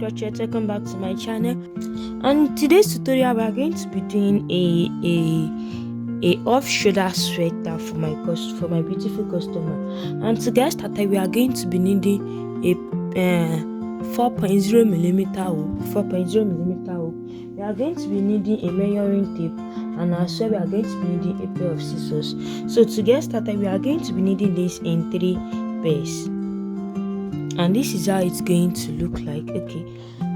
LuwseCrochet. Welcome back to my channel. And in today's tutorial, we are going to be doing a off-shoulder sweater for my beautiful customer. And to get started, we are going to be needing a 4.0mm hook. We are going to be needing a measuring tape, and as well we are going to be needing a pair of scissors. So to get started, we are going to be needing this in 3 pairs. And this is how it's going to look like. Okay,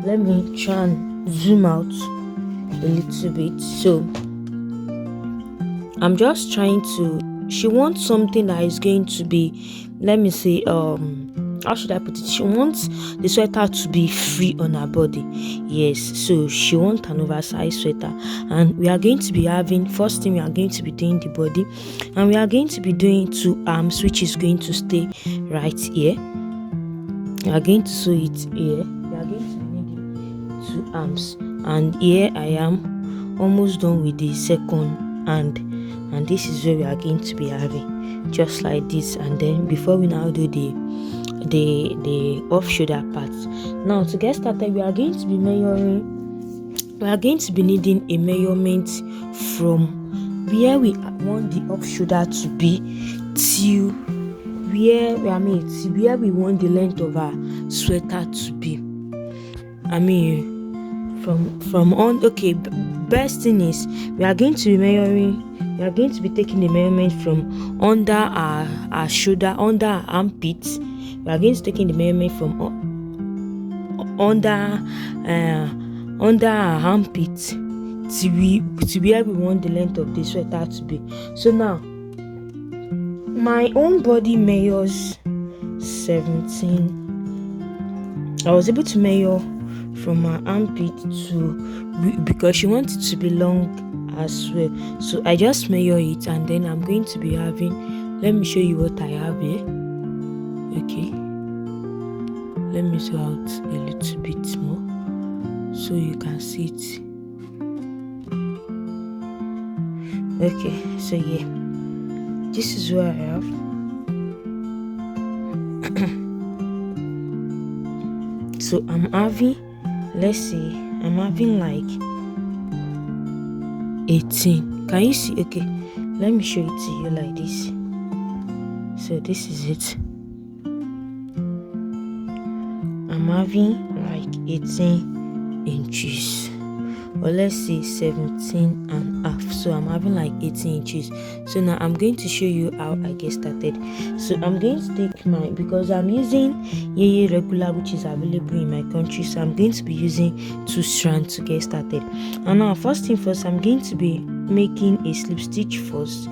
let me try and zoom out a little bit. So I'm just trying to, she wants something that is going to be, let me say, how should I put it? She wants the sweater to be free on her body. Yes, so she wants an oversized sweater, and we are going to be having, first thing we are going to be doing the body, and we are going to be doing 2 arms, which is going to stay right here. We are going to sew it here. We are going to be needing 2 arms, and here I am almost done with the second hand, and this is where we are going to be having, just like this. And then before we now do the off shoulder part, now to get started, we are going to be measuring. We are going to be needing a measurement from where we want the off shoulder to be till where we want the length of our sweater to be. From on. Okay, best thing is we are going to be measuring. We are going to be taking the measurement from under our shoulder, under our armpit. We are going to take the measurement from under our armpit to where we want the length of the sweater to be. So now, my own body measures 17. I was able to measure from my armpit to, because she wants it to be long as well. So I just measure it, and then I'm going to be having, let me show you what I have here. Okay, let me zoom out a little bit more so you can see it. Okay, so yeah, this is what I have. So I'm having, let's say I'm having like 18. Can you see? Okay, let me show it to you like this. So this is it. I'm having like 18 inches, or let's say 17 and a half. So I'm having like 18 inches. So now I'm going to show you how I get started. So I'm going to take my, because I'm using yeye regular, which is available in my country, so I'm going to be using 2 strands to get started. And now first thing first, I'm going to be making a slip stitch first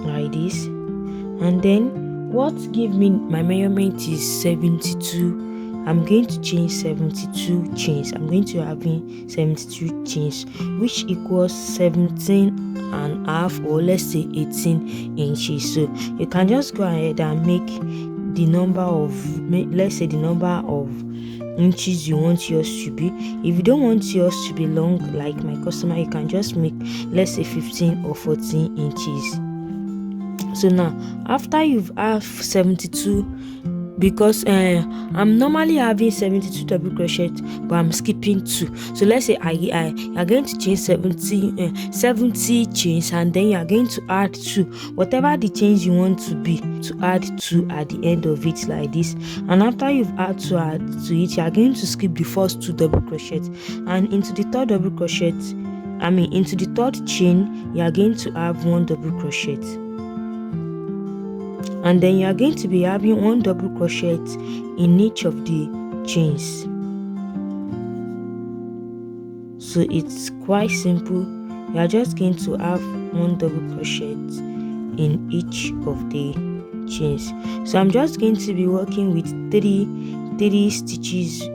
like this, and then what give me my measurement is 72. I'm going to chain 72 chains. I'm going to having 72 chains, which equals 17 and a half, or let's say 18 inches. So you can just go ahead and make the number of, let's say the number of inches you want yours to be. If you don't want yours to be long like my customer, you can just make, let's say 15 or 14 inches. So now after you've have 72, because I'm normally having 72 double crochet, but I'm skipping 2. So let's say you're going to chain 70 chains, and then you're going to add 2, whatever the chains you want to be, to add 2 at the end of it like this. And after you've added to it, you're going to skip the first 2 double crochets, and into the third double crochet, into the third chain, you're going to have 1 double crochet. And then you are going to be having 1 double crochet in each of the chains. So it's quite simple. You are just going to have 1 double crochet in each of the chains. So I'm just going to be working with 3 stitches.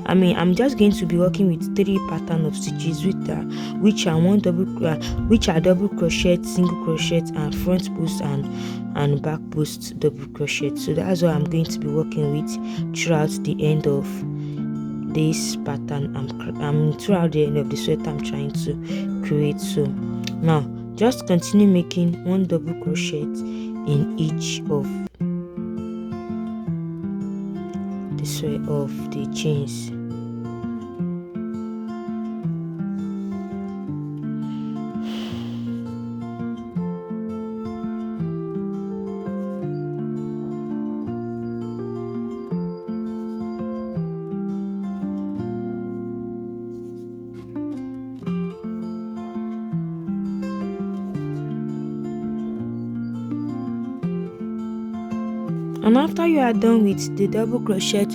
I'm just going to be working with 3 pattern of stitches which are double crochet, single crochet, and front post and back post double crochet. So that's what I'm going to be working with throughout the end of this pattern. Throughout the end of the sweater I'm trying to create. So now just continue making 1 double crochet in each of the this way of the chains. And after you are done with the double crochet,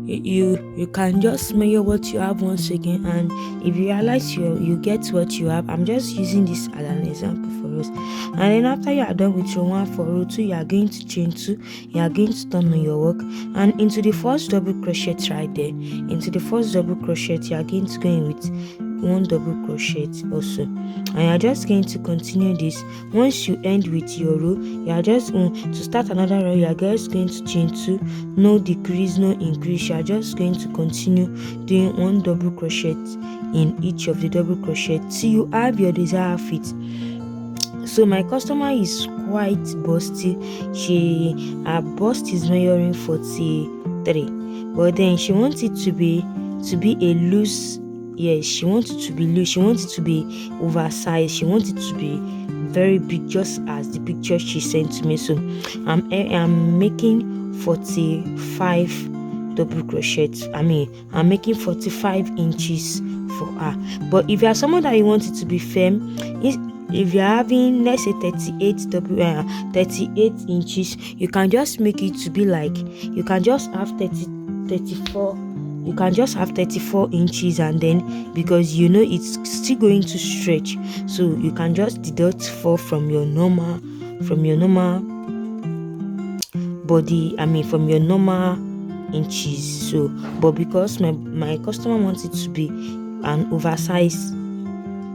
you can just measure what you have once again, and if you realize you get what you have, I'm just using this as an example for us. And then after you are done with row 1 for row 2, you are going to chain 2, you are going to turn on your work, and into the first double crochet right there, into the first double crochet, you are going to go in with 1 double crochet also, and you are just going to continue this. Once you end with your row, you are just to start another row, you are just going to chain 2, no decrease, no increase. You are just going to continue doing 1 double crochet in each of the double crochet till you have your desired fit. So my customer is quite busty. Her bust is measuring 43, but then she wants it to be a loose. Yes, she wants it to be loose. She wants it to be oversized. She wants it to be very big, just as the picture she sent to me. So I'm making 45 double crochets. I'm making 45 inches for her. But if you are someone that you want it to be firm, if you're having, let's say, 38 inches, you can just make it to be like, you can just have 34. You can just have 34 inches, and then because you know it's still going to stretch, so you can just deduct 4 from your normal body, from your normal inches. So but because my customer wants it to be an oversized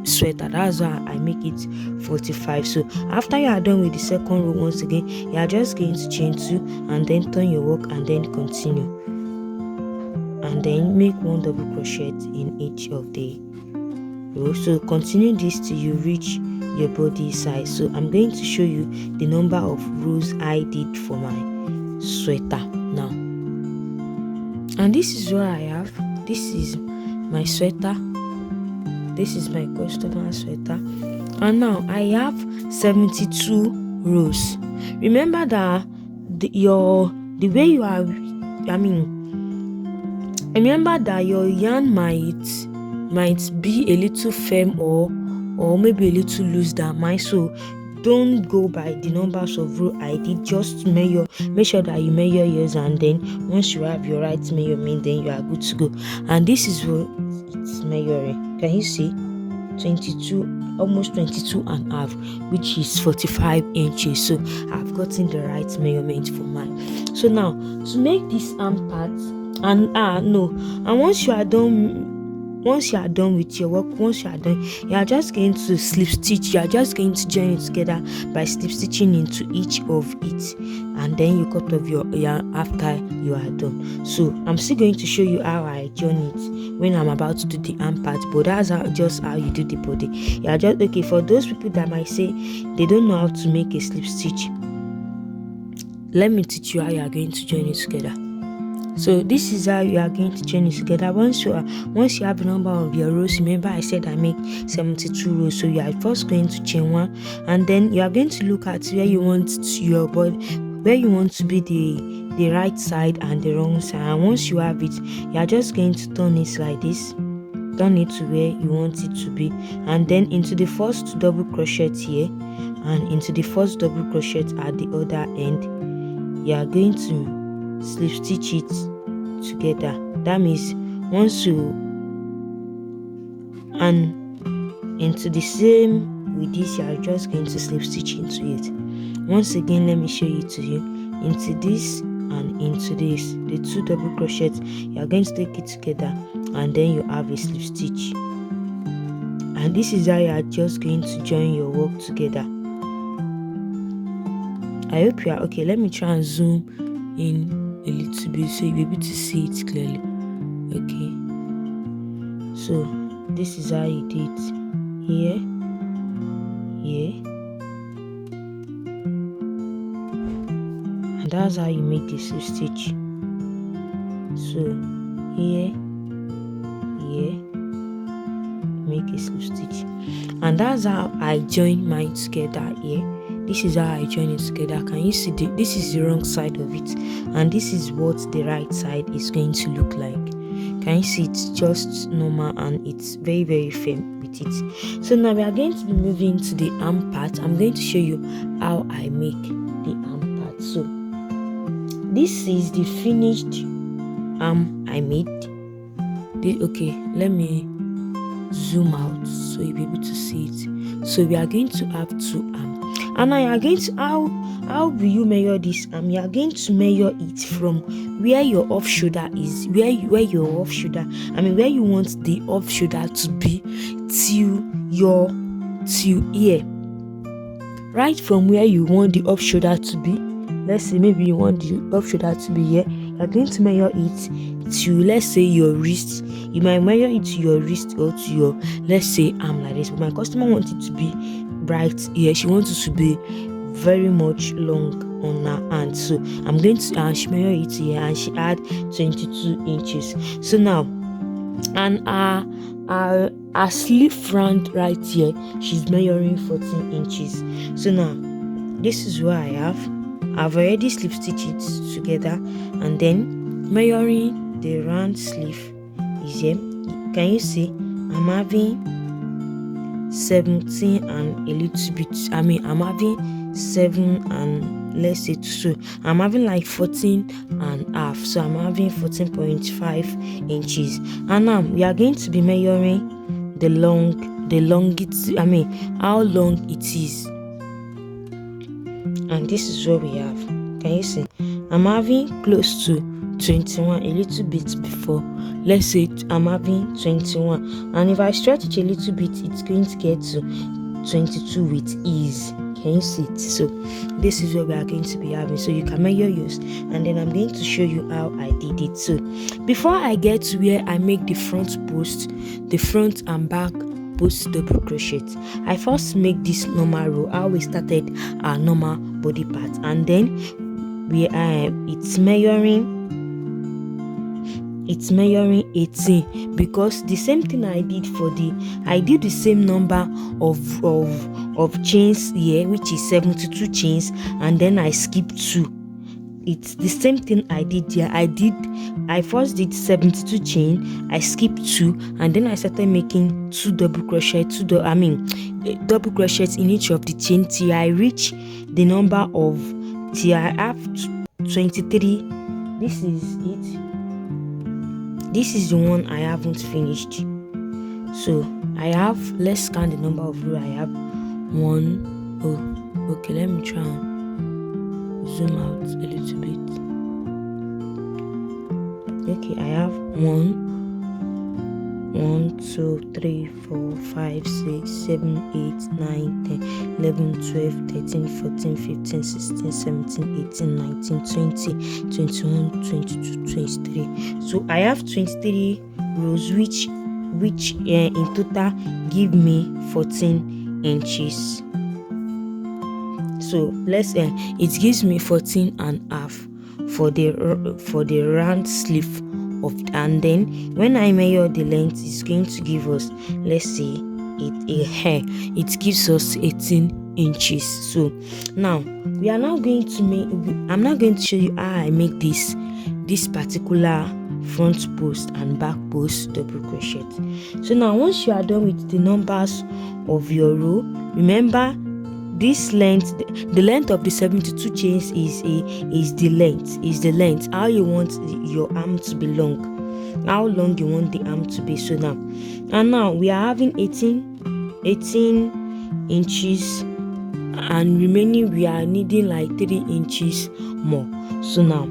sweater, that's why I make it 45. So after you are done with the second row, once again you are just going to chain 2 and then turn your work and then continue, and then make 1 double crochet in each of the rows. So continue this till you reach your body size. So I'm going to show you the number of rows I did for my sweater now. And this is what I have. This is my sweater. This is my customer sweater. And now I have 72 rows. Remember that remember that your yarn might be a little firm or maybe a little loose than mine. So don't go by the numbers of row I did. Just make sure that you measure yours, and then once you have your right measurement, then you are good to go. And this is what it's measuring. Can you see? 22, almost 22 and a half, which is 45 inches. So I've gotten the right measurement for mine. So now to make this arm part, and once you are done with your work, you are just going to slip stitch. You are just going to join it together by slip stitching into each of it, and then you cut off your yarn after you are done. So I'm still going to show you how I join it when I'm about to do the arm part, but that's just how you do the body. You are just okay. For those people that might say they don't know how to make a slip stitch, let me teach you how you are going to join it together. So this is how you are going to join it together. Once you have the number of your rows, remember I said I make 72 rows. So you are first going to chain 1, and then you are going to look at where you want your body, where you want to be the right side and the wrong side. And once you have it, you are just going to turn it like this. Turn it to where you want it to be, and then into the first double crochet here, and into the first double crochet at the other end, you are going to slip stitch it together. That means once you, and into the same with this, you are just going to slip stitch into it. Once again, let me show it to you. Into this and into this, the 2 double crochets, you are going to take it together, and then you have a slip stitch. And this is how you are just going to join your work together. I hope you are okay. Let me try and zoom in a little bit so you'll be able to see it clearly. Okay, so this is how you do it here, and that's how you make the slip stitch. So So here, make a slip stitch, and that's how I join mine together here. This is how I join it together. Can you see this is the wrong side of it, and this is what the right side is going to look like. Can you see it's just normal and it's very, very firm with it. So now we are going to be moving to the arm part. I'm going to show you how I make the arm part. So this is the finished arm I made. Okay, let me zoom out so you'll be able to see it. So we are going to have 2 arms, and now you are going to how will you measure this arm? You are going to measure it from where your off shoulder is, where you want the off shoulder to be till here. Right from where you want the off shoulder to be. Let's say maybe you want the off shoulder to be here. You are going to measure it to, let's say, your wrist. You might measure it to your wrist or to your, let's say, arm like this. But my customer wants it to be right here. She wants it to be very much long on her hand. So I'm going to she measure it here, and she had 22 inches. So now, and our sleeve front right here, she's measuring 14 inches. So now this is what I've already slip stitched it together, and then measuring the round sleeve is here. Can you see I'm having 17 and a little bit, I'm having 7 and let's say 2, so I'm having like 14 and a half, so I'm having 14.5 inches. And now we are going to be measuring the longitude, how long it is, and this is what we have. Can you see I'm having close to 21, a little bit before, let's say I'm having 21, and if I stretch it a little bit, it's going to get to 22 with ease. Can you see it? So this is what we are going to be having, so you can measure yours, and then I'm going to show you how I did it. So before I get to where I make the front and back post double crochet, I first make this normal row, how we started our normal body part, and then it's measuring 18, because the same thing I did I did the same number of chains here, which is 72 chains, and then I skipped 2. It's the same thing I did here. I first did 72 chain, I skipped 2, and then I started making 2 double crochet, double crochets in each of the chain till I reach the number of, till I have 23. This is it. This is the one I haven't finished. So I have, let's count the number of rows I have. 1. Oh, okay, let me try and zoom out a little bit. Okay, I have 1, 2, 3, 4, 5, 6, 7, 8, 9, 10, 11, 12, 13, 14, 15, 16, 17, 18, 19, 20, 21, 22, 23. So I have 23 rows, which in total give me 14 inches. So let's it gives me 14 and a half for the round sleeve of, and then when I measure the length, it's going to give us, let's say, it gives us 18 inches. So now we are now going to make, I'm now going to show you how I make this particular front post and back post double crochet. So now once you are done with the numbers of your row, remember this length, the length of the 72 chains is the length how you want your arm to be long, how long you want the arm to be. So now we are having 18 inches, and remaining we are needing like 3 inches more. So now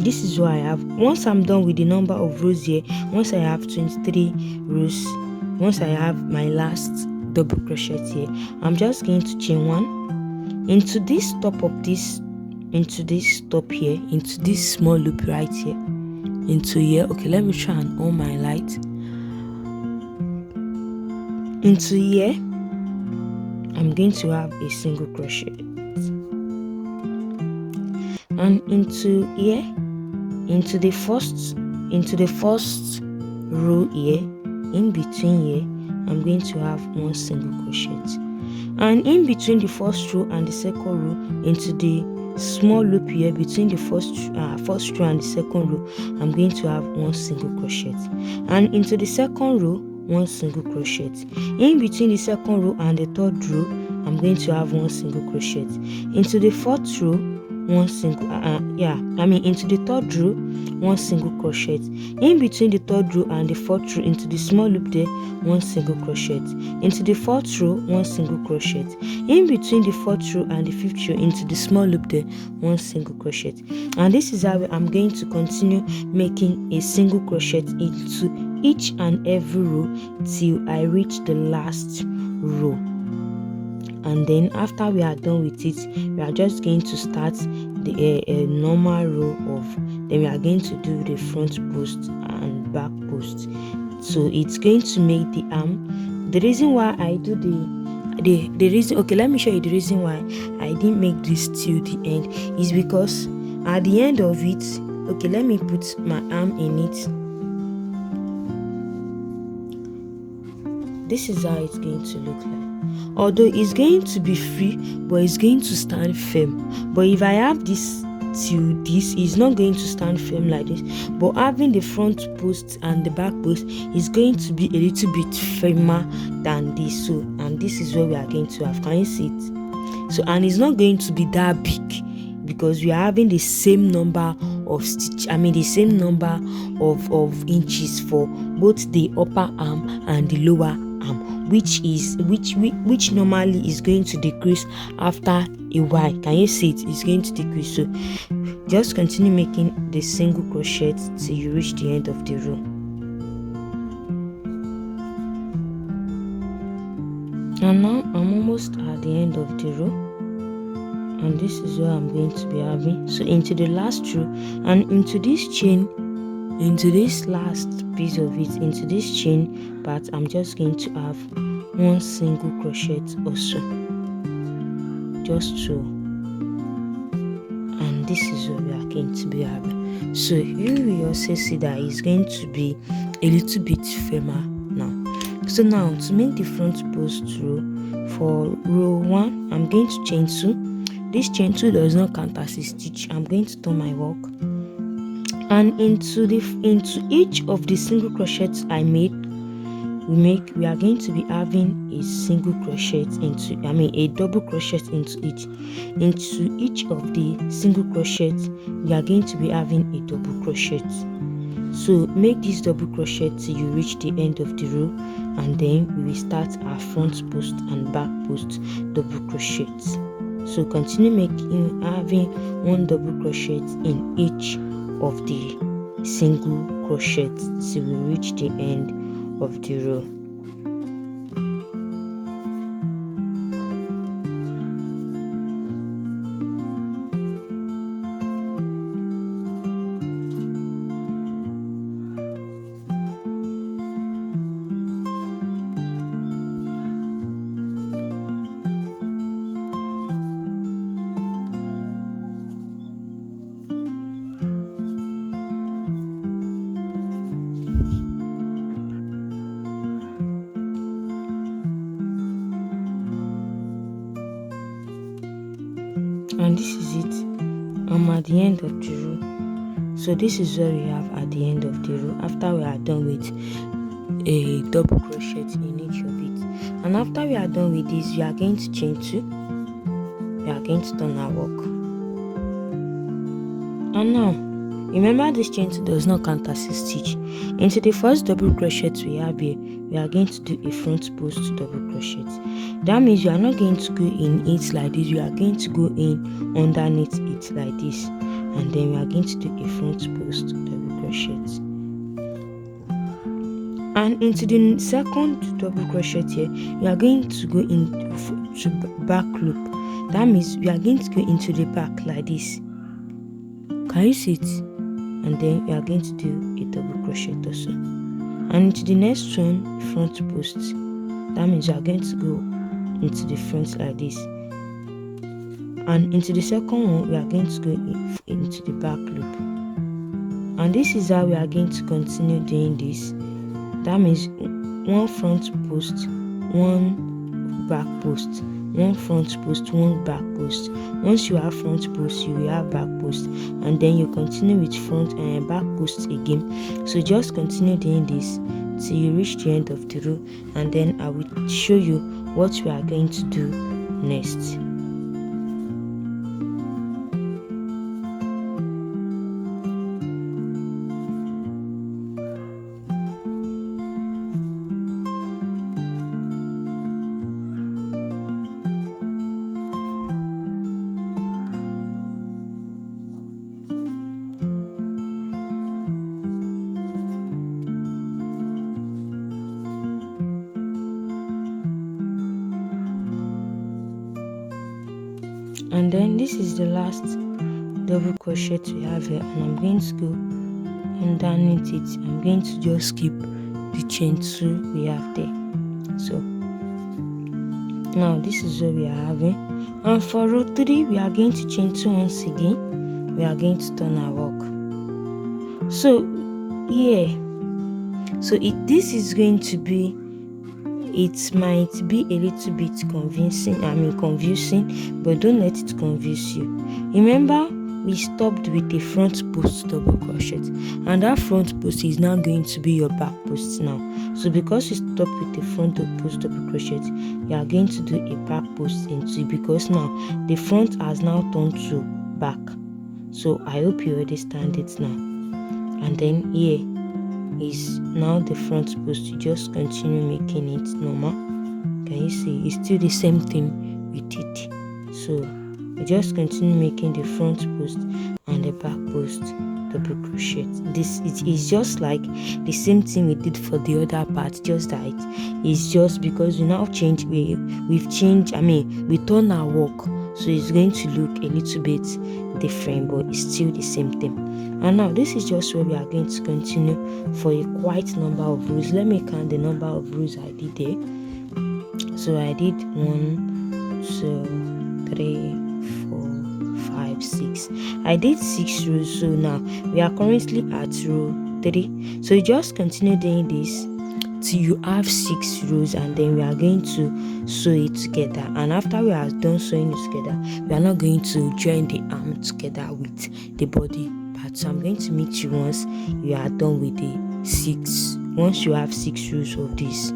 this is what I have. Once I'm done with the number of rows here, once I have 23 rows, once I have my last double crochet here, I'm just going to chain 1 into this top of this, into this top here, into this small loop right here, into here. Okay, let me try and on my light. Into here, I'm going to have a single crochet, and into here, into the first row here, in between here, I'm going to have 1 single crochet, and in between the first row and the second row, into the small loop here between the first row and the second row, I'm going to have 1 single crochet, and into the second row 1 single crochet. In between the second row and the third row, I'm going to have 1 single crochet. Into the fourth row, 1 single into the third row, 1 single crochet. In between the third row and the fourth row, into the small loop there, 1 single crochet. Into the fourth row, 1 single crochet. In between the fourth row and the fifth row, into the small loop there, 1 single crochet. And this is how I'm going to continue making a single crochet into each and every row till I reach the last row. And then after we are done with it, we are just going to start the normal row of, then we are going to do the front post and back post. So it's going to make the arm. The reason why I do the reason, okay, let me show you the reason why I didn't make this till the end is because at the end of it, okay, let me put my arm in it. This is how it's going to look like. Although it's going to be free, but it's going to stand firm. But if I have this till this, it's not going to stand firm like this. But having the front post and the back post is going to be a little bit firmer than this. So, and this is what we are going to have. Can you see it? So, and it's not going to be that big because we are having the same number of the same number of inches for both the upper arm and the lower arm, which normally is going to decrease after a while. Can you see it? It's going to decrease. So just continue making the single crochet till you reach the end of the row. And now I'm almost at the end of the row, and this is what I'm going to be having. So into the last row and into this chain, into this last piece of it, into this chain part, I'm just going to have 1 single crochet also, just so, and this is what we are going to be having. So you will also see that it's going to be a little bit firmer now. So now to make the front post row, for row 1 I'm going to chain 2. This chain 2 does not count as a stitch. I'm going to turn my work, and into each of the single crochets I made, we are going to be having a single crochet a double crochet into each of the single crochets. We are going to be having a double crochet. So make this double crochet till you reach the end of the row, and then we will start our front post and back post double crochets. So continue having 1 double crochet in each of the single crochets till we reach the end of the row. And this is it. I'm at the end of the row. So this is what we have at the end of the row after we are done with a double crochet in each of it. And after we are done with this, we are going to chain 2. We are going to turn our work. And now remember, this chain 2 does not count as a stitch. Into the first double crochet we have here, we are going to do a front post double crochet. That means you are not going to go in it like this, you are going to go in underneath it like this, and then we are going to do a front post double crochet. And into the second double crochet here, we are going to go into back loop. That means we are going to go into the back like this. Can you see it? And then we are going to do a double crochet also. And into the next one, front post. That means we are going to go into the front like this. And into the second one, we are going to go into the back loop. and this is how we are going to continue doing this. That means one front post, one back post, one front post, one back post. Once you have front post, you will have back post, and then you continue with front and back post again. So just continue doing this till you reach the end of the row, and then I will show you what we are going to do next. And then this is the last double crochet we have here, and I'm going to go underneath it. I'm going to just keep the chain 2 we have there. So now this is what we are having, and for row 3 we are going to chain 2 once again. We are going to turn our work. So yeah, so this is going to be, it might be a little bit confusing, but don't let it confuse you. Remember, we stopped with a front post double crochet, and that front post is now going to be your back post now. So because you stopped with the front post double crochet, you are going to do a back post into it, because now the front has now turned to back. So I hope you understand it now. And then here is now the front post. You just continue making it normal. Can you see? It's still the same thing we did. So you just continue making the front post and the back post double crochet. This is just like the same thing we did for the other part, just that it's just because we now change, we've changed, we turn our work, so it's going to look a little bit different, but it's still the same thing. And now this is just where we are going to continue for a quite number of rows. Let me count the number of rows I did there. So I did 1, 2, 3, 4, 5, 6. I did 6 rows. So now we are currently at row 3. So you just continue doing this till you have 6 rows, and then we are going to sew it together. And after we are done sewing it together, we are now going to join the arm together with the body part. So I'm going to meet you once you are done with the 6. Once you have 6 rows of this.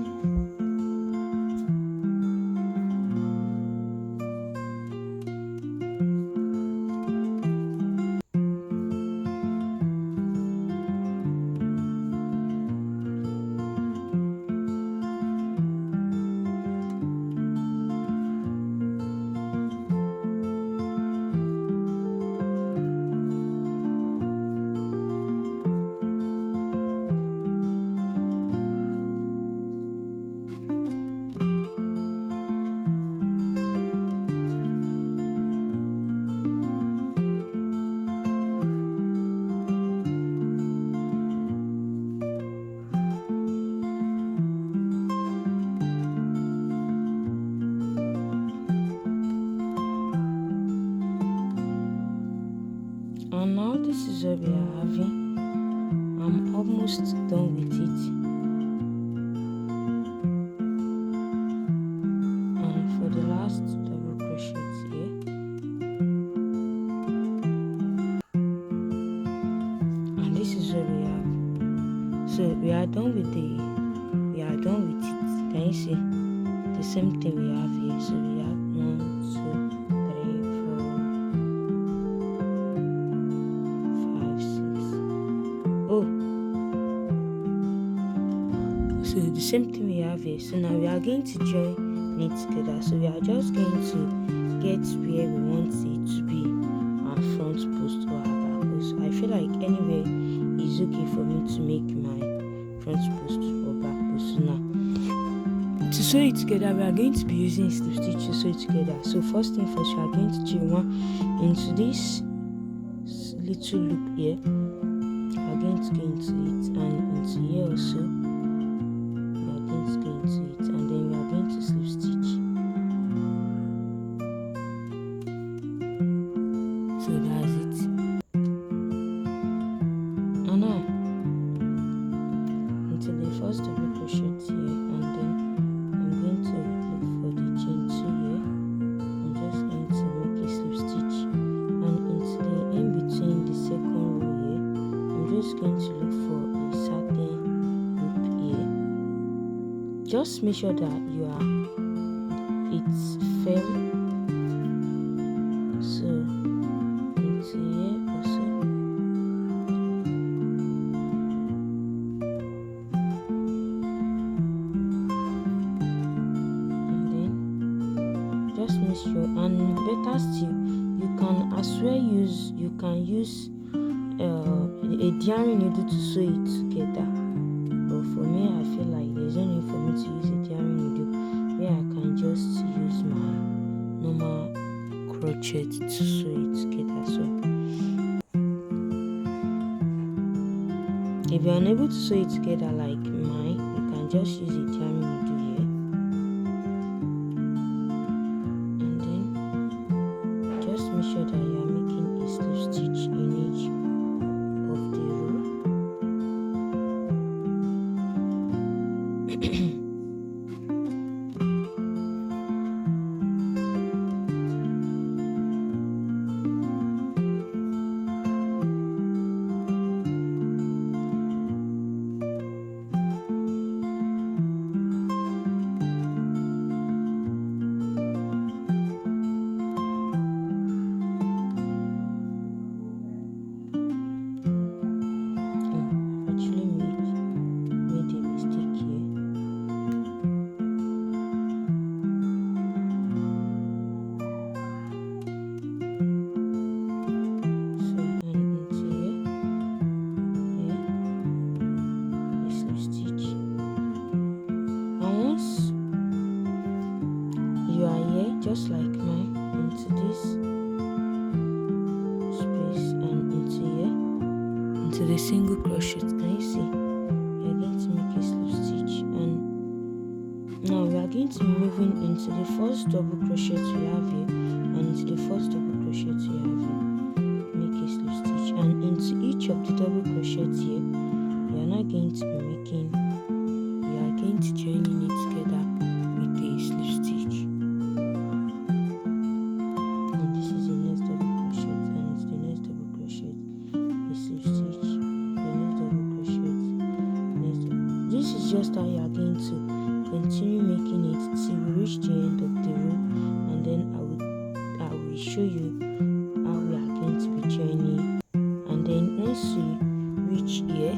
And now this is what we are having. I'm almost done with it. And for the last double crochet here, and this is what we have. So we are done with it. Can you see? The same thing we have here. So we have 1, 2, 3, 4, 5, 6. Oh, so the same thing we have here. So now we are going to join it together. So we are just going to get where we want it to be, our front post or our back post. So I feel like anywhere is okay for me to make my front post or back post. So now to sew it together, we are going to be using slip stitch to sew it together. So first thing first, we are going to chain 1 into this little loop here. We are going to go into it, and into here also. We are going to go into it, and then we are going to slip stitch. So that's it. And now into the first double crochet here, and then I'm going to look for the chain 2 here. I'm just going to make a slip stitch, and into the in between the second row here, I'm just going to look for a satin loop here. Just make sure that it's firm. So into here also. And then just make sure, and better still, you can as well use a yarn needle to sew it together. But for me, I feel like there's no need for me to use a yarn needle, where I can just use my normal crochet to sew it together. So if you're unable to sew it together like mine, you can just use a yarn needle here, and then just make sure that you are making a slip stitch in each of the row. Just like mine, into this space and into here, into the single crochet. Can you see? We are going to make a slip stitch, and now we are going to be moving into the first double crochet we have here, and into the first double crochet we have here. Make a slip stitch, and into each of the double crochets here, we are not going to be making. We are going to join it together with a slip stitch. Just how you are going to continue making it till we reach the end of the row, and then I will show you how we are going to be joining. And then once we reach here,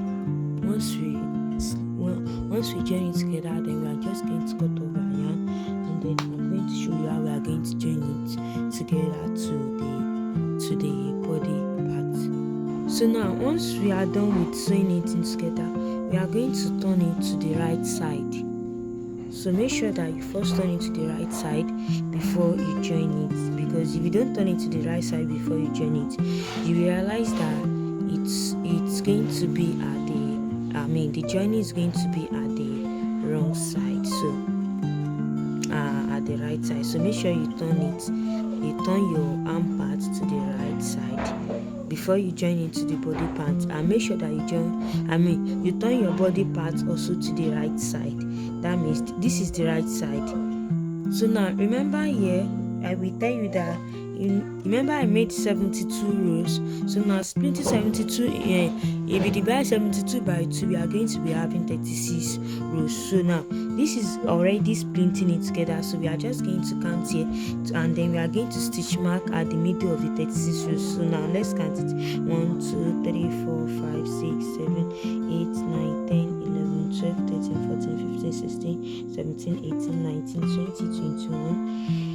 once we join it together, then we are just going to cut off our yarn, and then I'm going to show you how we are going to join it together to the body part. So now once we are done with sewing it in together, we are going to turn it to the right side. So make sure that you first turn it to the right side before you join it, because if you don't turn it to the right side before you join it, you realize that it's going to be the joining is going to be at the wrong side, so at the right side. So make sure you turn your arm part to the right side before you join into the body part, and make sure that you turn your body part also to the right side. That means this is the right side. So now remember here, I will tell you that remember I made 72 rows. So now splitting 72 if you divide 72 by 2, we are going to be having 36 rows. So now this is already splitting it together, so we are just going to count here, and then we are going to stitch mark at the middle of the 36 rows. So now let's count it: 1 2 3 4 5 6 7 8 9 10 11 12 13 14 15 16 17 18 19 20 21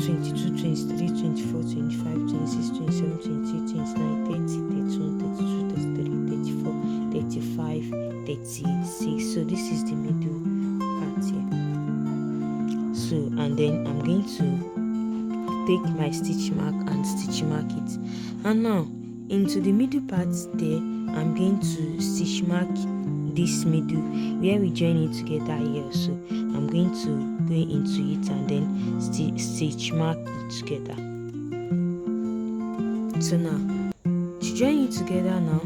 22, 23, 24, 25, 26, 27, 28, 29, 30, 31, 32, 33, 34, 35, 36. So this is the middle part here. So, and then I'm going to take my stitch mark and stitch mark it. And now, into the middle part there, I'm going to stitch mark this middle where we join it together here. So I'm going to go into it and then stitch mark it together. So now to join it together, now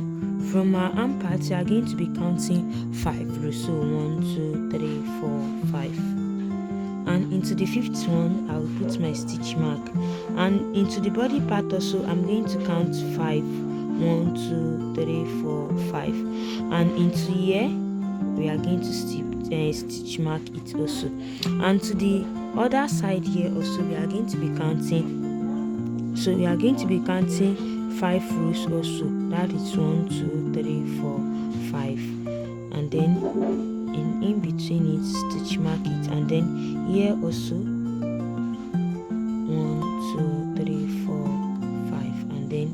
From our arm part, we are going to be counting 5 rows. So 1, 2, 3, 4, 5. And into the 5th one, I will put my stitch mark. And into the body part also, I'm going to count 5. 1, 2, 3, 4, 5. And into here, we are going to stitch mark it also. And to the other side here also, we are going to be counting. So we are going to be counting 5 rows also. That is 1, 2, 3, 4, 5. And then in between it, stitch mark it. And then here also 1, 2, 3, 4, 5. And then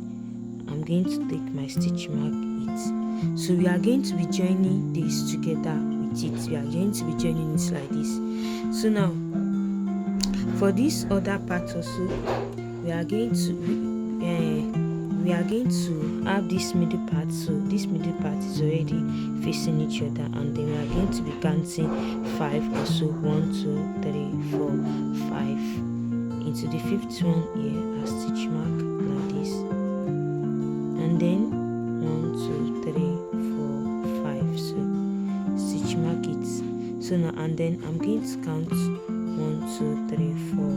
I'm going to take my stitch mark it. So we are going to be joining this together with it. We are going to be joining it like this. So now for this other part also, we are going to have this middle part. So this middle part is already facing each other, and then we are going to be counting 5 also. 1, 2, 3, 4, 5. Into the 5th one here, a stitch mark like this, and then 1, 2, 3, 4, 5. So stitch mark it. So now, and then I'm going to count 1, 2, 3, 4,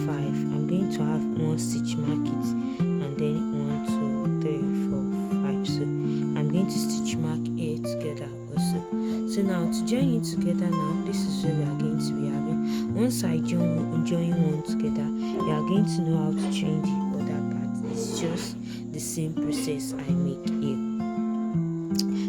5. I'm going to have 1 stitch mark it, and then 1, 2, 3, 4, 5. So I'm going to stitch mark here together also. So now to join it together, now this is where we are going to be having. Once I join one together, you are going to know how to join the other part. It's just the same process I make here.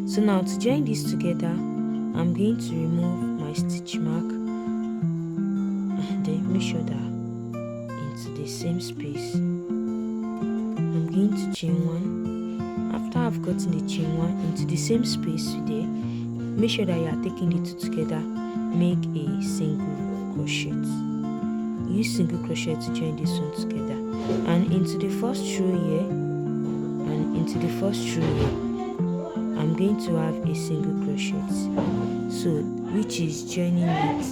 So now to join this together, I'm going to remove my stitch mark, and then make sure that into the same space, I'm going to chain 1. After I've gotten the chain 1 into the same space there, make sure that you are taking the 2 together. Make a single crochet. Use single crochet to join this one together. And into the first row here, I'm going to have a single crochet. So which is joining it.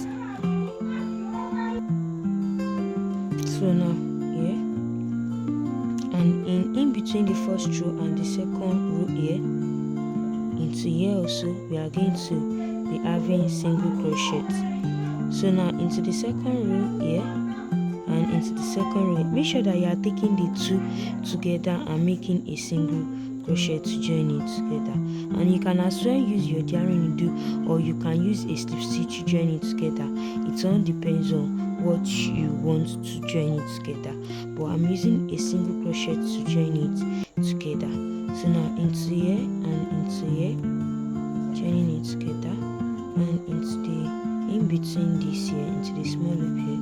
So now here, and in between the first row and the second row here, into here also, we are going to be having single crochet. So now into the second row here, and into the second row, make sure that you are taking the 2 together and making a single crochet to join it together. And you can as well use your darning needle, or you can use a slip stitch to join it together. It all depends on what you want to join it together, but I'm using a single crochet to join it together. So now into here and into here, joining it together, and into the in between this here, into the small loop here,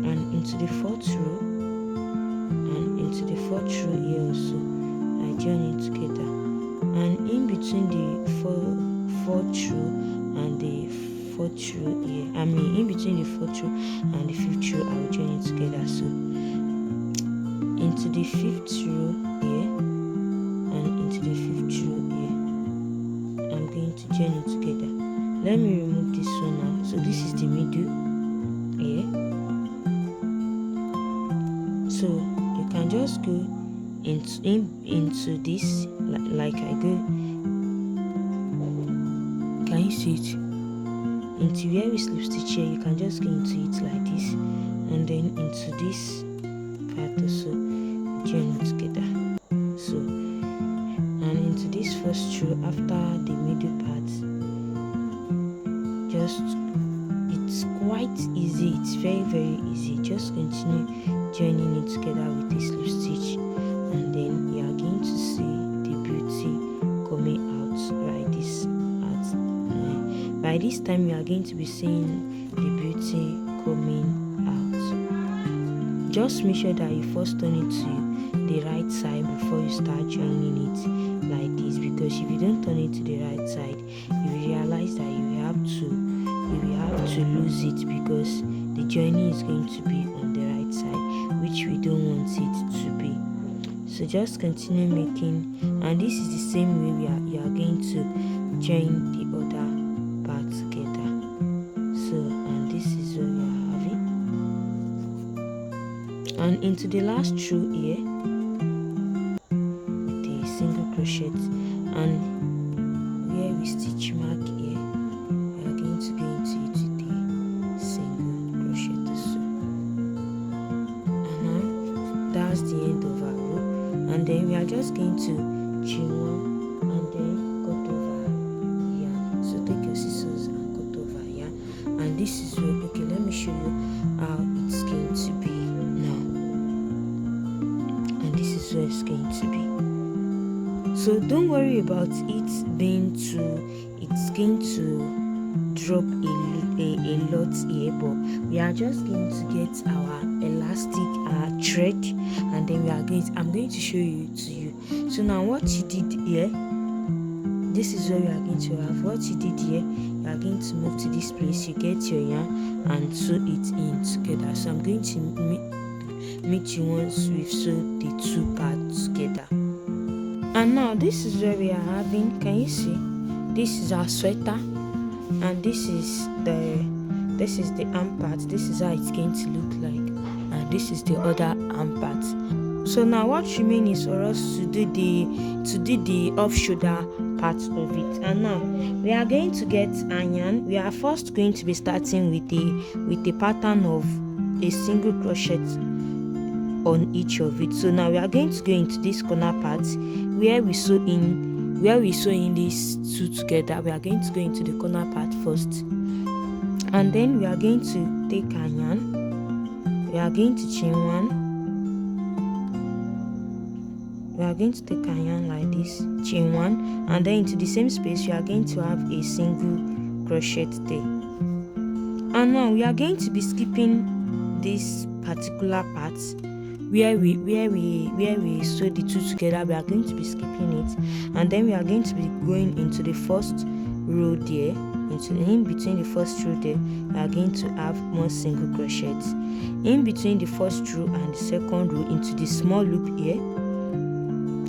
and into the 4th row, and into the 4th row here also, I join it together, and in between the 4th row and the 4th row here, in between the 4th row and the 5th row, I will join it together. So into the 5th row here and into the 5th row here, I'm going to join it together. Let me remove this one now. So this is the middle here. So you can just go into this like I go. Can you see it? Into where we slip stitch here, you can just go into it like this, and then into this part also, join it together. So, and into this first row after the middle part, it's quite easy. It's very, very easy. Just continue joining it together with a slip stitch, and then you are going to see the beauty coming out like this. By this time, you are going to be seeing the beauty coming out. Just make sure that you first turn it to the right side before you start joining it like this, because if you don't turn it to the right side, you will realize that you will have to lose it, because the joining is going to be on the right side, which we don't want it to be. So just continue making, and this is the same way you are going to join the other part together. So, and this is what we are having, and into the last row here, the single crochet, and where we stitch mark here, we are going to go into it with a single crochet also. And now that's the end of our row, and then we are just going to chain one and then cut over yarn. So take your scissors and cut over yarn, and this is where, okay, let me show you how it's going to be now. And this is where it's going to be. So don't worry about it being too, it's going to drop a lot here, but we are just going to get our elastic, our thread, and then I'm going to show you to you. So now what you did here, this is where we are going to have what you did here. You are going to move to this place, you get your yarn and sew it in together. So I'm going to meet you once we've sewed the two parts together. And now this is where we are having, can you see, this is our sweater, and this is the arm part. This is how it's going to look like, and this is the other arm part. So now what remains is for us to do the off-shoulder part of it. And now we are going to get iron. We are first going to be starting with a pattern of a single crochet on each of it. So now we are going to go into this corner part where we sew in these two together. We are going to go into the corner part first, and then we are going to take our yarn. We are going to chain one. We are going to take our yarn like this, chain one, and then into the same space we are going to have a single crochet there. And now we are going to be skipping this particular part where we sew the two together. We are going to be skipping it, and then we are going to be going into the first row there. In between the first row there, we are going to have one single crochet. In between the first row and the second row, into the small loop here,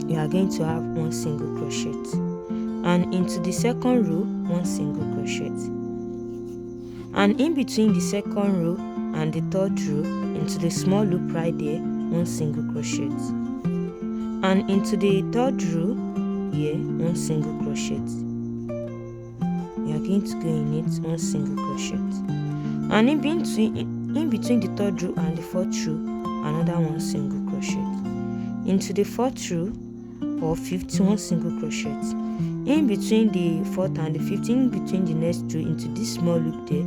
we are going to have one single crochet, and into the second row, one single crochet, and in between the second row and the third row, into the small loop right there, one single crochet, and into the third row here, one single crochet. We are going to go in it, one single crochet, and in between the third row and the fourth row, another one single crochet. Into the fourth row or fifth, one single crochet. In between the fourth and the fifth, in between the next row, into this small loop there,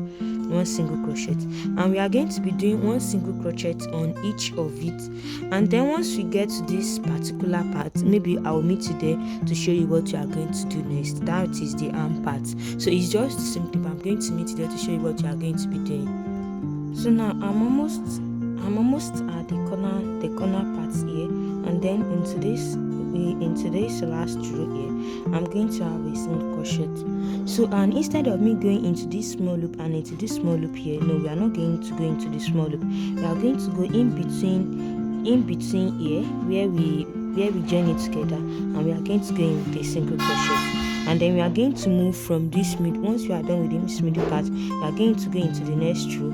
one single crochet. And we are going to be doing one single crochet on each of it. And then once we get to this particular part, maybe I'll meet you there to show you what you are going to do next. That is the arm part. So it's just the same thing, but I'm going to meet you there to show you what you are going to be doing. So now I'm almost at the corner parts here, and then into this last row here, I'm going to have a single crochet. So, and instead of me going into this small loop and into this small loop here, no, we are not going to go into the small loop. We are going to go in between here where we join it together, and we are going to go in with a single crochet. And then we are going to move from this middle. Once we are done with this middle part, we are going to go into the next row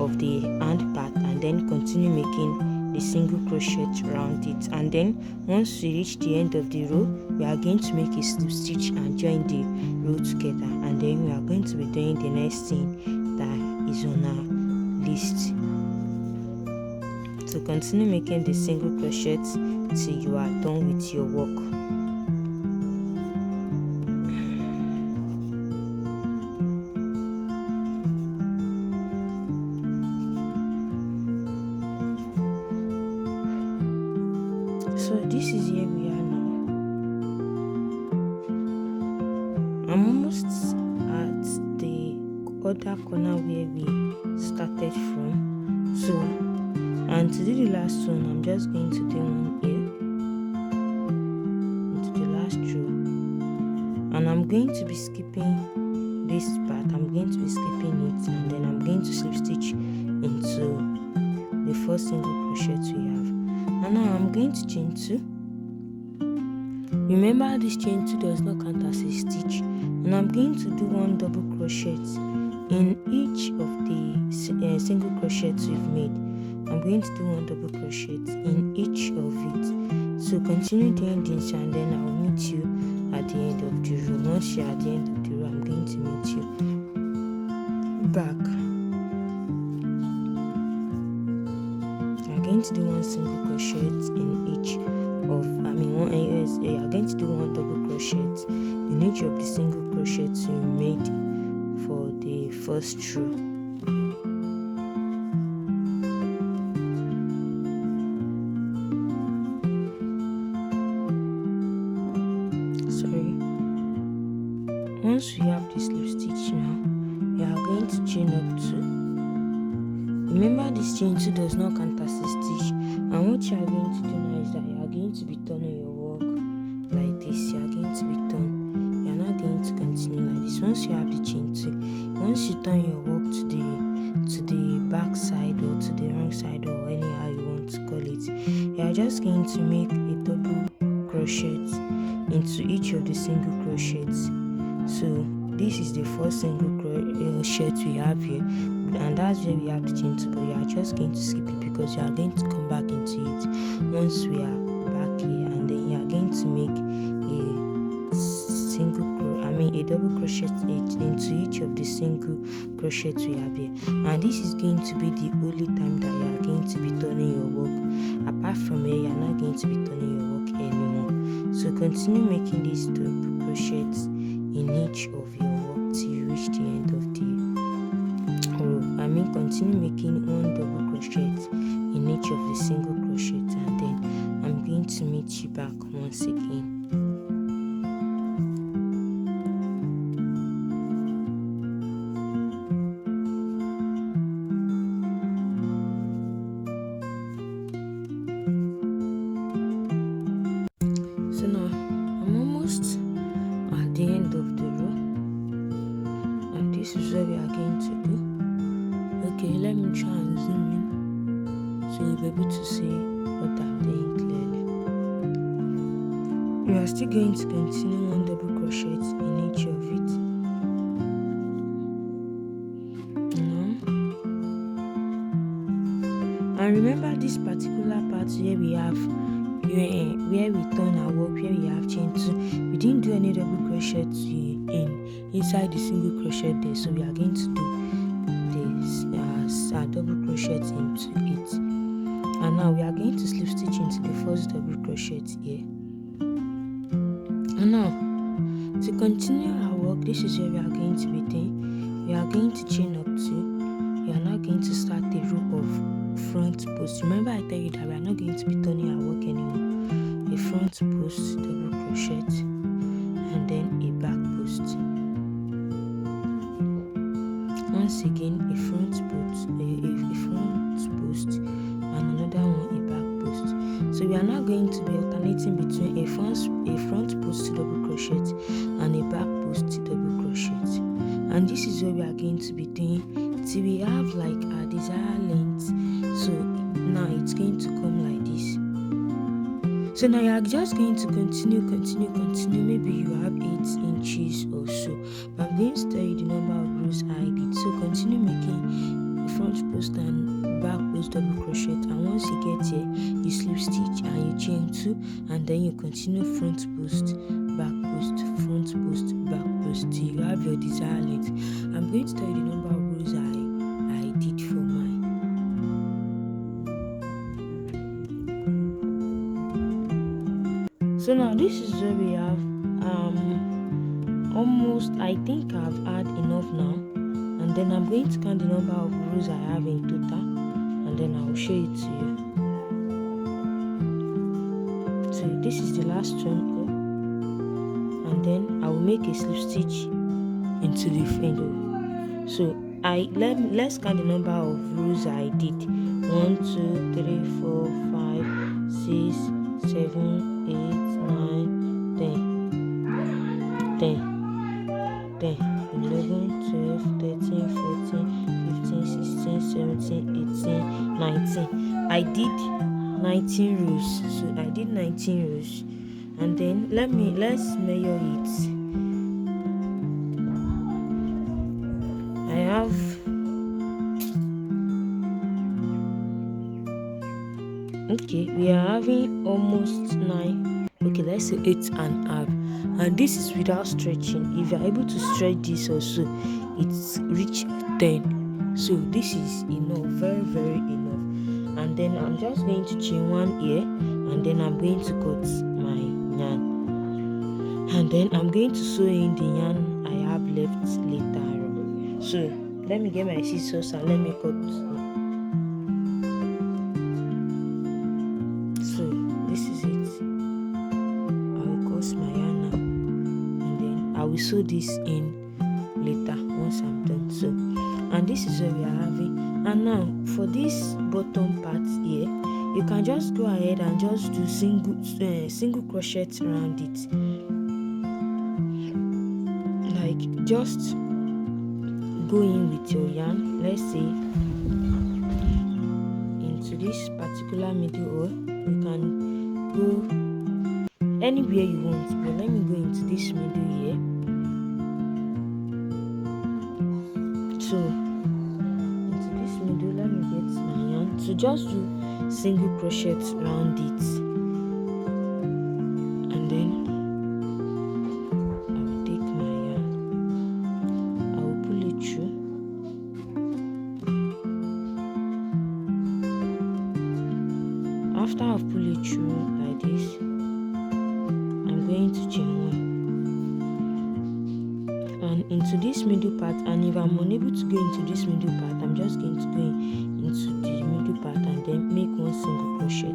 of the hand part, and then continue making a single crochet around it. And then once we reach the end of the row, we are going to make a slip stitch and join the row together, and then we are going to be doing the next thing that is on our list. So continue making the single crochet till you are done with your work. So this is here we are now. I'm almost at the other corner where we started from. So, and to do the last one, I'm just going to do one here into the last row, and I'm going to be skipping this part. I'm going to be skipping it, and then I'm going to slip stitch into the first single crochet we have. And now I'm going to chain 2. Remember, this chain 2 does not count as a stitch, and I'm going to do one double crochet in each of the single crochets we've made. I'm going to do one double crochet in each of it. So continue doing this, and then I will meet you at the end of the row. Once you're at the end of the row, I'm going to meet you back. I'm going to do one single crochet in each of, you're going to do one double crochet in each of the single crochets you made for the first row. Once we have the slip stitch now, we are going to chain up 2. Remember, this chain 2 does not count as a stitch, and what you are going to do now is that you are going to be turning your work like this. You are going to be turning. You are not going to continue like this. Once you have the chain 2, once you turn your work to the back side or to the wrong side, or anyhow you want to call it, you are just going to make a double crochet into each of the single crochets. So this is the first single crochet we have here, and that's where we have the chain 2, but you are just going to skip it because you are going to come back into it once we are back here, and then you are going to make a double crochet into each of the single crochets we have here. And this is going to be the only time that you are going to be turning your work. Apart from here, you are not going to be turning your work anymore. So continue making these double crochets in each of your work till you reach the end of the row. Continue making one double crochet in each of the single crochets, and then I'm going to meet you back once again. So now I'm almost at the end of the row, and this is what we are going to do. Okay, let me try and zoom in so you'll be able to see what I'm doing clearly. We are still going to continue one double crochet in each of it. And remember this particular part where we have where we turn our work, where we have chain 2, we didn't do any double crochet inside the single crochet there, so we are going to do this double crochet into it. And now we are going to slip stitch into the first double crochet here. And now to continue our work, this is where we are going to be doing. We are going to chain up 2. We are now going to start a row of front post. Remember, I tell you that we are not going to be turning our work anymore. A front post double crochet, and then a back post. Once again, a front post, and another one a back post. So we are now going to be alternating between a front post double crochet and a back post double crochet. And this is what we are going to be doing till we have like our desired length. So now it's going to come like this. So now you are just going to continue. Maybe you have 8 inches or so, but I'm going to tell you the number of rows I did. So continue making front post and back post double crochet, and once you get here, you slip stitch and you chain 2, and then you continue front post, back post, front post, back post till you have your desired length. I'm going to tell you the number of rows I did for mine. So now this is where we have almost, I think I've had enough now, and then I'm going to count the number of rows I have in total, and then I will show it to you. So this is the last one here, and then I will make a slip stitch into the front. So let's count the number of rows I did. 1, 2, 3, 4, 5, 6, 7, 8, 9, 10, 11, 12, 13, 14, 15, 16, 17, 18, 19. I did 19 rows. So I did 19 rows, and then let's measure it. I have Okay, we are having almost 9, okay, let's say 8.5, and this is without stretching. If you're able to stretch this also, it's reach 10. So this is enough, very enough. And then I'm just going to chain one here, and then I'm going to cut my yarn, and then I'm going to sew in the yarn I have left later on. So let me get my scissors and let me cut. So this is it. I will cut my yarn now, and then I will sew this in later once I'm done. So, and this is where we are having. And now for this bottom part here, you can just go ahead and just do single crochet around it, like just go in with your yarn, let's say into this particular middle hole. You can go anywhere you want, but let me go into this middle here. So into this middle, let me get my yarn. So just do single crochet around it, and then I will take my yarn, I will pull it through. After I've pulled it through like this, I'm going to chain one and into this middle part. And if I'm unable to go into this middle part, I'm just going to go into the middle part and then make one single crochet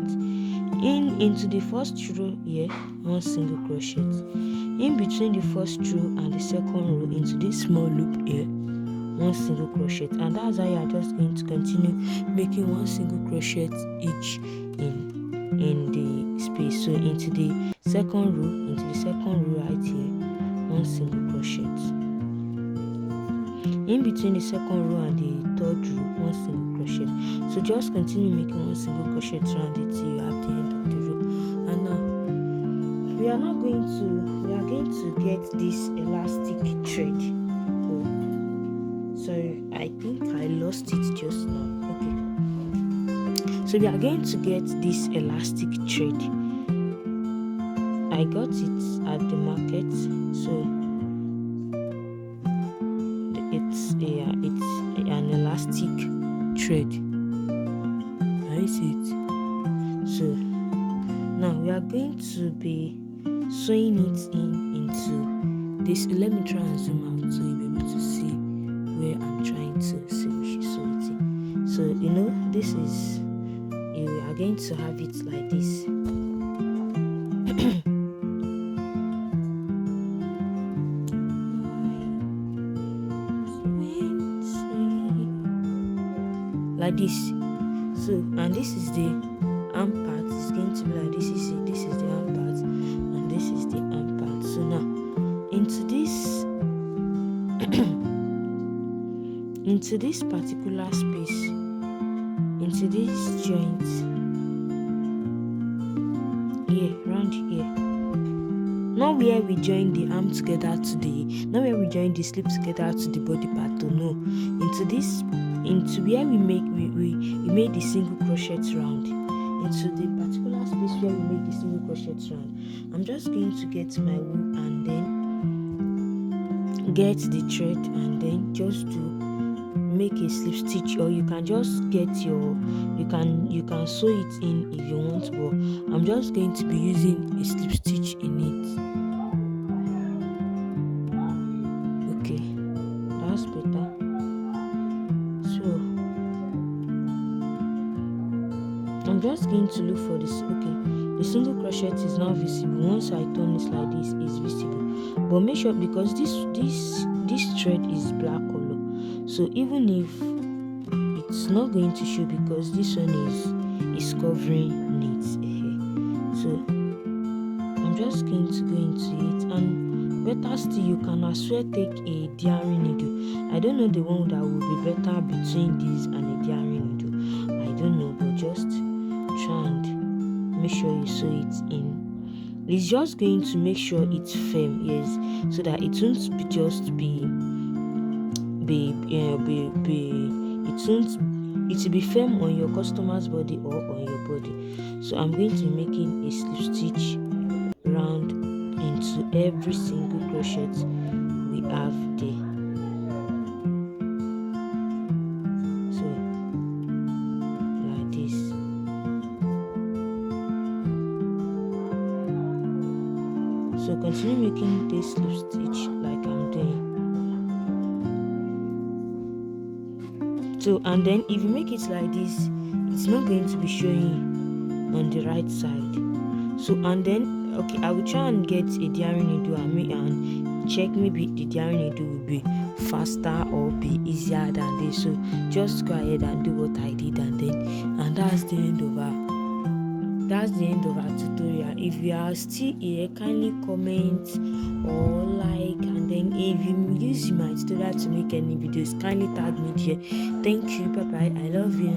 into the first row here, one single crochet in between the first row and the second row, into this small loop here, one single crochet. And that's how you are just going to continue making one single crochet each in the space. So into the second row, right here, one single crochet. In between the second row and the third row, one single crochet. So just continue making one single crochet around it till you have the end of the row. And now we are going to get this elastic thread. Oh, sorry, I think I lost it just now. Okay, so we are going to get this elastic thread. I got it at the market, so it's an elastic thread. I see it. So now we are going to be sewing it into this. Let me try and zoom out so you'll be able to see where I'm trying to sew it in. So this is, you are going to have it like this. Like this. So, and this is the arm part. It's going to be like this. This is the arm part, and this is the arm part. So now into this particular space, into this joint here, round here, not where we join the arm together to the, not where we join the sleeve together to the body part. No, into where we made the single crochet round, into the particular space where we made the single crochet round. I'm just going to get my wool and then get the thread and then just to make a slip stitch, or you can just get you can sew it in if you want, but I'm just going to be using a slip stitch in it. Okay, that's better. So I'm just going to look for this. Okay, the single crochet is now visible. Once I turn it like this, it's visible, but make sure, because this thread is black color, so even if it's not going to show because this one is covering it. So I'm just going to go into it, and better still, you can as well take a diary needle. I don't know the one that will be better between this and a diary needle. I don't know, but just try and make sure you sew it in. It's just going to make sure it's firm, yes, so that it won't be just be it won't it will be firm on your customer's body or on your body. So I'm going to be making a slip stitch round into every single crochet we have there. So like this. So continue making this slip stitch like I'm doing. So and then if you make it like this, it's not going to be showing on the right side. So and then okay, I will try and get a diary needle and check maybe the diary needle will be faster or be easier than this. So just go ahead and do what I did, and that's the end of our tutorial. If you are still here, kindly comment or like, and then if you use my tutorial to make any videos, kindly tag me there. Thank you, bye bye, I love you.